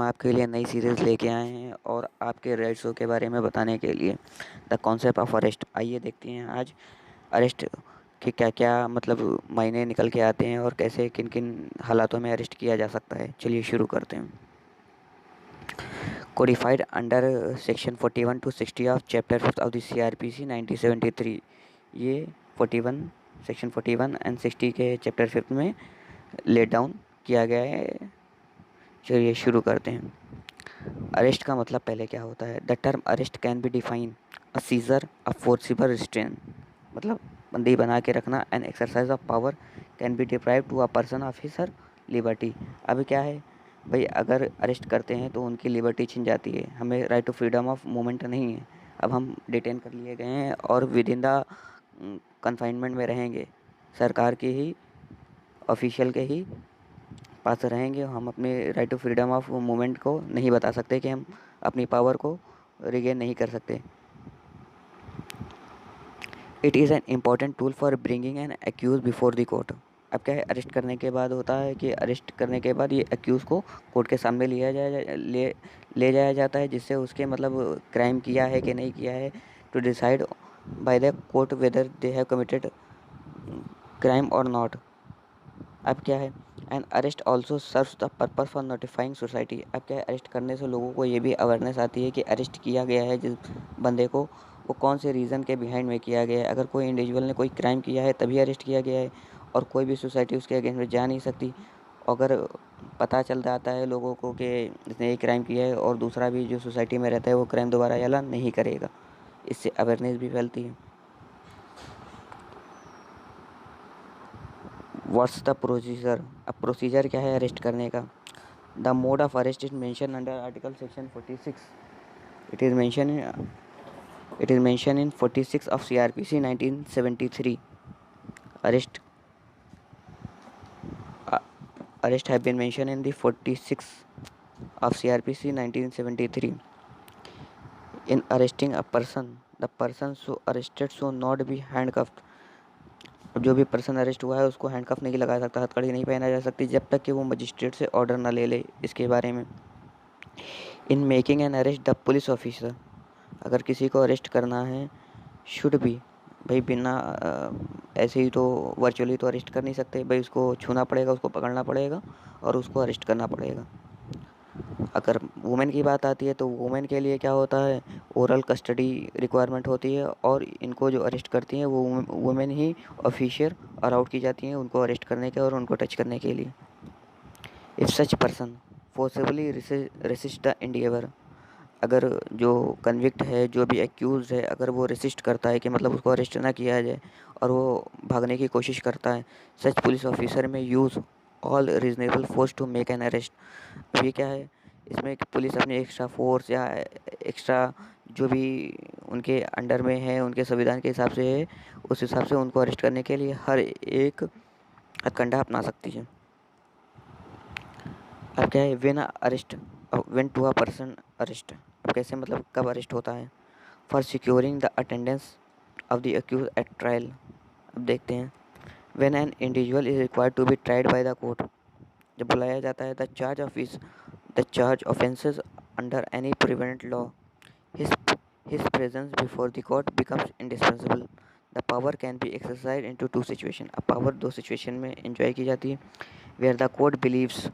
आपके लिए नई सीरीज़ लेके आए हैं और आपके राइट शो के बारे में बताने के लिए द कॉन्सेप्ट ऑफ अरेस्ट। आइए देखते हैं आज अरेस्ट के क्या क्या मतलब मायने निकल के आते हैं और कैसे किन किन हालातों में अरेस्ट किया जा सकता है। चलिए शुरू करते हैं। Codified under section 41 to 60 of chapter 5 of the CRPC 1973। ये 41 सेक्शन 41 एंड 60 के चैप्टर 5 में लेट डाउन किया गया है। चलिए शुरू करते हैं। अरेस्ट का मतलब पहले क्या होता है। The term arrest can be define a seizure a forcible restraint, मतलब बंदी बना के रखना। An exercise of power can be deprive to a person of his her liberty. अब क्या है भाई, अगर अरेस्ट करते हैं तो उनकी लिबर्टी छिन जाती है, हमें right to freedom of movement नहीं है। अब हम डिटेन कर लिए गए हैं और विद इन द कन्फाइनमेंट में रहेंगे, सरकार के ही ऑफिशियल के ही पास रहेंगे। हम अपने right to freedom of movement को नहीं बता सकते कि हम अपनी पावर को रिगेन नहीं कर सकते। It is an important tool for bringing an accuse before the court. अब क्या है, अरेस्ट करने के बाद होता है कि अरेस्ट करने के बाद ये एक्यूज़ को कोर्ट के सामने ले जाया जाता है, जिससे उसके मतलब क्राइम किया है कि नहीं किया है, to decide by the court whether they have committed crime और नॉट। अब क्या है, and arrest also serves the purpose for notifying society. अब क्या है, अरेस्ट करने से लोगों को ये भी अवेयरनेस आती है कि अरेस्ट किया गया है जिस बंदे को, वो कौन से रीज़न के बिहाइंड में किया गया है। अगर कोई इंडिविजुअल ने कोई क्राइम किया है तभी अरेस्ट किया गया है, और कोई भी सोसाइटी उसके अगेंस्ट में जा नहीं सकती। अगर पता चल जाता है लोगों को कि इसने ये क्राइम किया है, और दूसरा भी जो सोसाइटी में रहता है वो क्राइम दोबारा ऐलान नहीं करेगा, इससे अवेयरनेस भी फैलती है। What's the procedure. अब प्रोसीजर क्या है अरेस्ट करने का। The mode of arrest is mention under article section 46। It is mention in 46 of CRPC 1973. Arrest uh, arrest have been mentioned in the 46 of CRPC 1973. In arresting a person, the person so arrested should not be handcuffed. अब जो भी person arrest हुआ है उसको handcuff नहीं लगाया सकता, हथकड़ी नहीं पहना जा सकती जब तक कि वो मजिस्ट्रेट से ऑर्डर ना ले ले इसके बारे में। In making an arrest the police officer, अगर किसी को अरेस्ट करना है, शुड बी, भाई बिना ऐसे ही तो वर्चुअली तो अरेस्ट कर नहीं सकते भाई, उसको छूना पड़ेगा, उसको पकड़ना पड़ेगा और उसको अरेस्ट करना पड़ेगा। अगर वुमेन की बात आती है तो वुमेन के लिए क्या होता है, ओरल कस्टडी रिक्वायरमेंट होती है, और इनको जो अरेस्ट करती हैं वो वुमेन ही ऑफिशियल अलाउड की जाती हैं उनको अरेस्ट करने के और उनको टच करने के लिए। If such person forcibly resist the endeavour, अगर जो कन्विक्ट है, जो भी एक्यूज है, अगर वो रेसिस्ट करता है कि मतलब उसको अरेस्ट ना किया जाए और वो भागने की कोशिश करता है, such police officer may use all reasonable force to make an arrest. अब ये क्या है, इसमें कि पुलिस अपनी एक्स्ट्रा फोर्स या एक्स्ट्रा जो भी उनके अंडर में है, उनके संविधान के हिसाब से है, उस हिसाब से उनको अरेस्ट करने के लिए हर एक हथकंडा अपना सकती है। अब क्या है, when to a person arrest. अब कैसे मतलब कब अरेस्ट होता है। For securing the attendance of the accuse at trial. अब देखते हैं, when an individual is required to be tried by the court, जब बुलाया जाता है, the charge offences under any prevent law, his his presence before the court becomes indispensable. The power can be exercise into two situation. अब power दो situation में enjoy की जाती है। वेयर द कोर्ट बिलीव्स,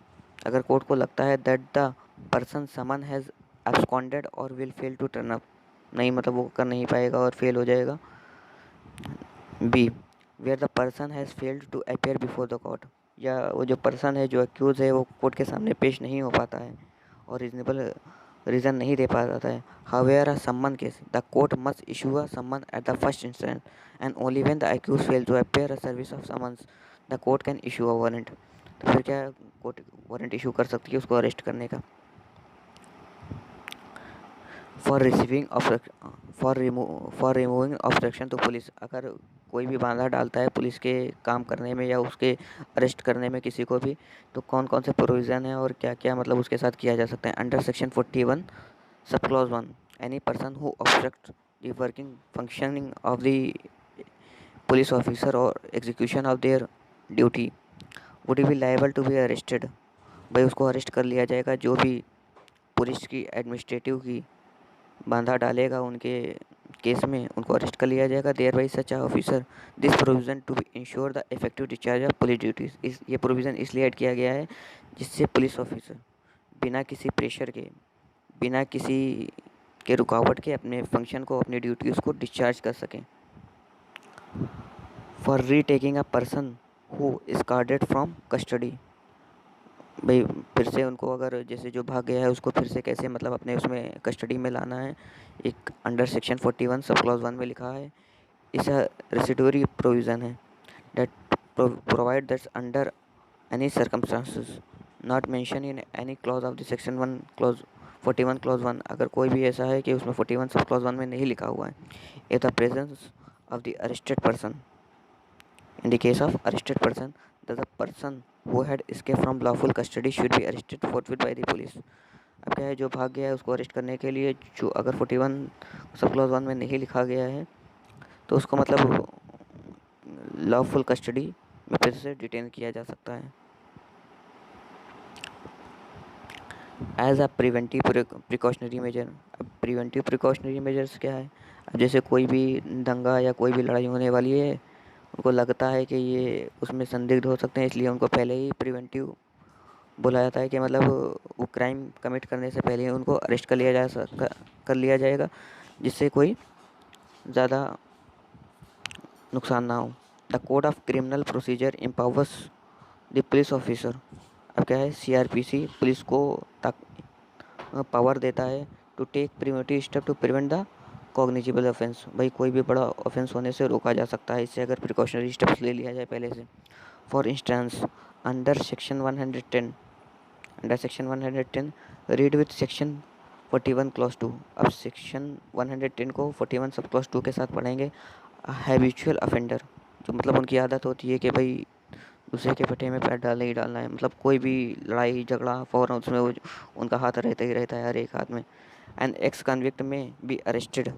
अगर कोर्ट को लगता है that the person summon has absconded और will fail to turn up, नहीं मतलब वो कर नहीं पाएगा और फेल हो जाएगा। B, where the person has failed to appear before the court, या वो जो पर्सन है, जो एक्यूज है, वो कोर्ट के सामने पेश नहीं हो पाता है और रीजनेबल रीज़न नहीं दे पाता है। However a summon case, the court must issue a summon at the first instance and only when the accuse fail to appear a service of summons the court can issue a warrant. तो फिर क्या, court warrant issue कर सकती है उसको arrest करने का। For removing obstruction to police, अगर कोई भी बाधा डालता है पुलिस के काम करने में या उसके अरेस्ट करने में किसी को भी, तो कौन कौन से प्रोविज़न है और क्या क्या मतलब उसके साथ किया जा सकता है। Under section 41 sub clause 1, any person who obstruct the working functioning of the police officer और execution of their duty would be liable to be arrested, भाई उसको अरेस्ट कर लिया जाएगा जो भी पुलिस की एडमिनिस्ट्रेटिव की बांधा डालेगा उनके केस में, उनको अरेस्ट कर लिया जाएगा। Thereby such officer this provision to be ensure the effective discharge of police duties. ये प्रोविज़न इसलिए ऐड किया गया है जिससे पुलिस ऑफिसर बिना किसी प्रेशर के, बिना किसी के रुकावट के अपने फंक्शन को, अपनी ड्यूटीज़ को डिस्चार्ज कर सकें। For retaking a person who is guarded from custody, भाई फिर से उनको अगर जैसे जो भाग गया है उसको फिर से कैसे मतलब अपने उसमें कस्टडी में लाना है। एक अंडर सेक्शन 41 सब क्लॉज 1 में लिखा है, इस रेसिडुअरी प्रोविज़न है that provide that under any circumstances not mentioned in any clause of the section 1 clause 41 clause 1, अगर कोई भी ऐसा है कि उसमें 41 सब clause 1 में नहीं लिखा हुआ है, if the presence of the arrested person, in the case of arrested person, that the person who had escaped from lawful custody should be arrested forthwith by the police। अब क्या है, जो भाग गया है उसको अरेस्ट करने के लिए, जो अगर 41 सब क्लॉज 1 में नहीं लिखा गया है तो उसको मतलब लॉफुल कस्टडी में फिर से डिटेन किया जा सकता है। As a preventive precautionary measure. अब प्रिवेंटिव प्रिकॉशनरी मेजर्स क्या है, अब जैसे कोई भी दंगा या कोई भी लड़ाई होने वाली है, उनको लगता है कि ये उसमें संदिग्ध हो सकते हैं, इसलिए उनको पहले ही प्रिवेंटिव बोला जाता है कि मतलब वो क्राइम कमिट करने से पहले ही उनको अरेस्ट कर लिया जाएगा, जिससे कोई ज़्यादा नुकसान ना हो। The code of criminal procedure empowers the police officer. अब क्या है, सीआरपीसी पुलिस को पावर देता है to take preventive step to prevent the cognizable offence. भाई कोई भी बड़ा ऑफेंस होने से रोका जा सकता है इससे अगर प्रिकॉशनरी स्टेप्स ले लिया जाए पहले से। For instance under section 110 read with section 41 clause 2। अब सेक्शन 110 को 41 सब क्लॉज 2 के साथ पढ़ेंगे। हैबिचुअल ऑफेंडर, जो मतलब उनकी आदत होती है कि भाई दूसरे के पट्टे में पैर डालना ही डालना है, मतलब कोई भी लड़ाई झगड़ा फ़ौरन उसमें वो उनका हाथ रहता ही रहता है हर एक हाथ में। And ex convict may be arrested.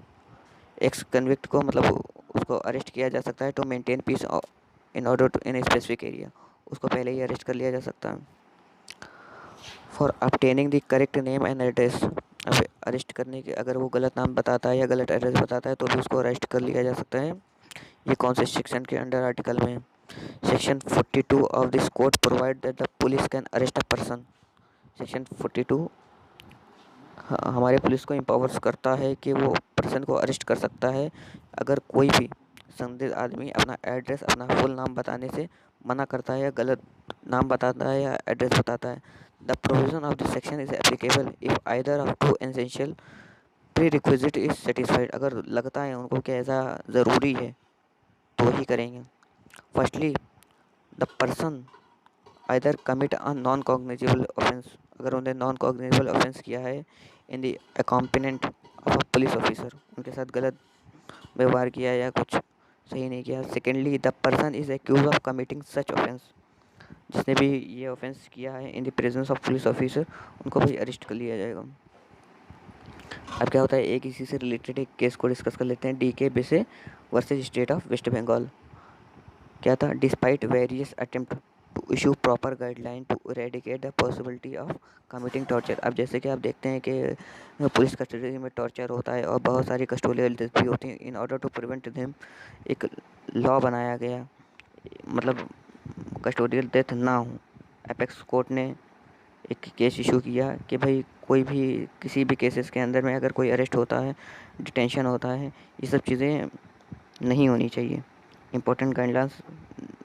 Ex convict को मतलब उसको अरेस्ट किया जा सकता है to maintain peace in order to in specific area, उसको पहले ही अरेस्ट कर लिया जा सकता है। For obtaining the correct name and address. अब अरेस्ट करने के अगर वो गलत नाम बताता है या गलत एड्रेस बताता है तो भी उसको अरेस्ट कर लिया जा सकता है। ये कौन से सेक्शन के अंडर आर्टिकल में? Section 42 of this code provide that the police can arrest a person. Section 42 हमारे पुलिस को एम्पावर्स करता है कि वो पर्सन को अरेस्ट कर सकता है अगर कोई भी संदिग्ध आदमी अपना एड्रेस, अपना फुल नाम बताने से मना करता है या गलत नाम बताता है या एड्रेस बताता है। The provision of this section is applicable if either of two essential prerequisite is satisfied. अगर लगता है उनको कि ऐसा ज़रूरी है तो ही करेंगे। Firstly the person either commit a non cognizable offence, अगर उन्होंने नॉन कॉग्निजिबल ऑफेंस किया है in the accompaniment of a police officer, उनके साथ गलत व्यवहार किया या कुछ सही नहीं किया। Secondly the person is accuse of committing such offence, जिसने भी ये ऑफेंस किया है in the presence of police officer, उनको भी अरेस्ट कर लिया जाएगा। अब क्या होता है, एक इसी से रिलेटेड एक केस को डिस्कस कर लेते हैं, DK Basu versus state of West Bengal. क्या था, despite various attempt to issue proper guideline to eradicate the possibility of committing torture. अब जैसे कि आप देखते हैं कि पुलिस कस्टडी में टॉर्चर होता है और बहुत सारी कस्टोडियल डेथ भी होती हैं। In order to prevent them एक लॉ बनाया गया, मतलब कस्टोडियल डेथ ना हो। एपेक्स कोर्ट ने एक केस इशू किया कि भाई कोई भी किसी भी केसेस के अंदर में अगर कोई अरेस्ट होता है, डिटेंशन होता है, ये सब चीज़ें नहीं होनी चाहिए। इम्पोर्टेंट गाइडलाइंस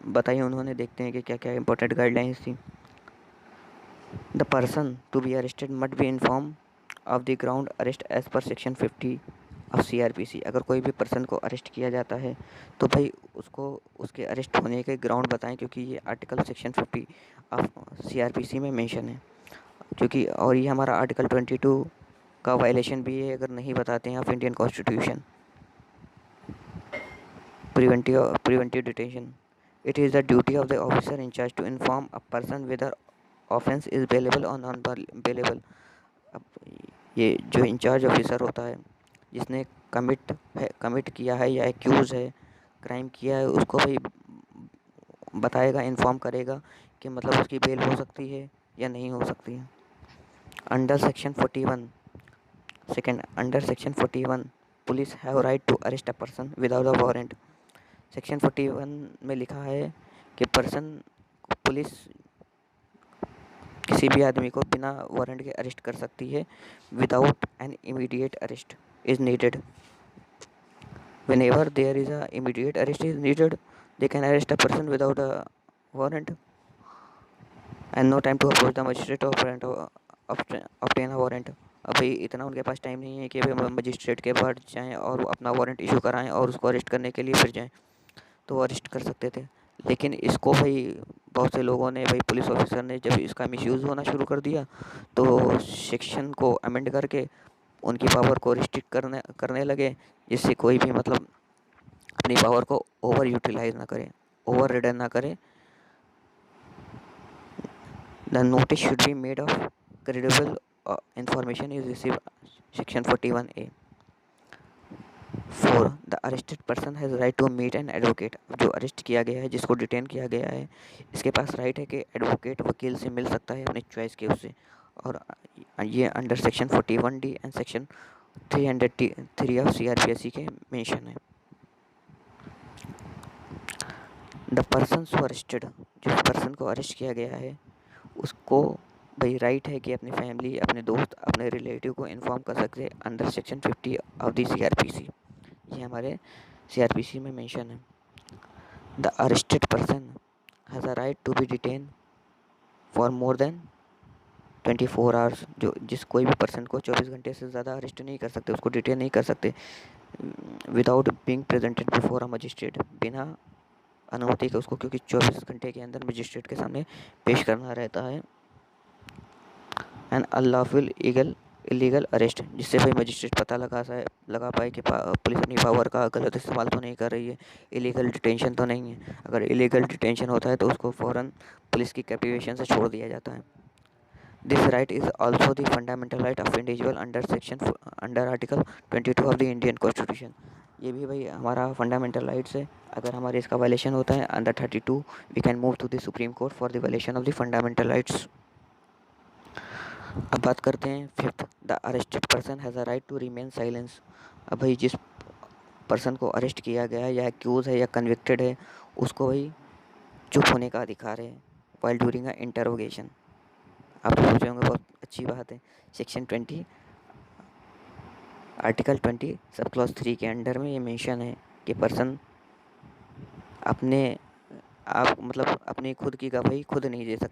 बताई उन्होंने, देखते हैं कि क्या क्या इंपॉर्टेंट गाइडलाइंस थी। The person to be arrested must be inform of the ground arrest as per section 50 of CRPC। अगर कोई भी पर्सन को अरेस्ट किया जाता है तो भाई उसको उसके अरेस्ट होने के ग्राउंड बताएं, क्योंकि ये आर्टिकल सेक्शन 50 ऑफ CRPC में मेंशन है। क्योंकि और ये हमारा आर्टिकल 22 का वायलेशन भी है अगर नहीं बताते हैं of Indian constitution. Preventive detention. It is the duty of the officer in charge to inform a person whether offense is bailable or non bailable। अब ये जो इंचार्ज ऑफिसर होता है जिसने कमिट किया है या एक्यूज़ है, क्राइम किया है, उसको भाई बताएगा, इन्फॉर्म करेगा कि मतलब उसकी बेल हो सकती है या नहीं हो सकती है। Under section 41, second, under section 41 police have right to arrest a person without a warrant. Section 41 में लिखा है कि पुलिस किसी भी आदमी को बिना वारंट के अरेस्ट कर सकती है, without an immediate arrest is needed. Whenever there is a immediate arrest is needed, they can arrest a person without a warrant and no time to approach the magistrate or obtain a warrant। अब भाई इतना उनके पास time नहीं है कि वे magistrate के पास जाएं और अपना वारंट इशू कराएं और उसको अरेस्ट करने के लिए फिर जाएं, तो वो अरेस्ट कर सकते थे। लेकिन इसको भाई बहुत से लोगों ने, भाई पुलिस ऑफिसर ने जब इसका मिसयूज़ होना शुरू कर दिया, तो सेक्शन को अमेंड करके उनकी पावर को रिस्ट्रिक्ट करने लगे, जिससे कोई भी मतलब अपनी पावर को ओवर यूटिलाइज ना करे, ओवर रिडन ना करे। The notice should be made of credible information is receive, section 41A। 4, the arrested person has right to meet an advocate. जो अरेस्ट किया गया है, जिसको डिटेन किया गया है, इसके पास राइट है कि एडवोकेट वकील से मिल सकता है अपनी चॉइस के उससे। और ये under section 41D and section 303 of CRPC के मेंशन है। द पर्सन अरेस्टेड, जिस पर्सन को अरेस्ट किया गया है, उसको भाई राइट है कि अपनी फैमिली, अपने दोस्त, अपने रिलेटिव को इन्फॉर्म कर सकते हैं under section 50 of the CRPC। ये हमारे CRPC में मेंशन है। The arrested person has a right to be detain for more than 24 hours. जिस कोई भी पर्सन को 24 घंटे से ज़्यादा अरेस्ट नहीं कर सकते, उसको डिटेन नहीं कर सकते without being presented before a magistrate, बिना अनुमति के उसको, क्योंकि 24 घंटे के अंदर मजिस्ट्रेट के सामने पेश करना रहता है। एंड अनलॉफुल इलीगल अरेस्ट, जिससे भाई मजिस्ट्रेट पता लगा पाए कि पुलिस अपनी पावर का गलत इस्तेमाल तो नहीं कर रही है, इलीगल डिटेंशन तो नहीं है। अगर इलीगल डिटेंशन होता है तो उसको फ़ौरन पुलिस की कैप्टिवेशन से छोड़ दिया जाता है। This right is also the fundamental right of individual under article 22 of the Indian constitution. ये भी भाई हमारा फंडामेंटल राइट्स है। अगर हमारे इसका वायलेशन होता है under 32, we can move to the supreme court for the violation of the fundamental rights. अब बात करते हैं 5th, the arrested person has a right to remain silence. अब भाई जिस पर्सन को अरेस्ट किया गया है, या एक्यूज़ है या कन्विक्टेड है, उसको भाई चुप होने का अधिकार है वाइल ड्यूरिंग अ इंटरोगेशन। आप तो सोच होंगे बहुत अच्छी बात है। सेक्शन 20 आर्टिकल 20 सब क्लॉज 3 के अंडर में ये मेंशन है कि पर्सन अपने आप मतलब अपनी खुद की गवाही खुद नहीं दे सकता।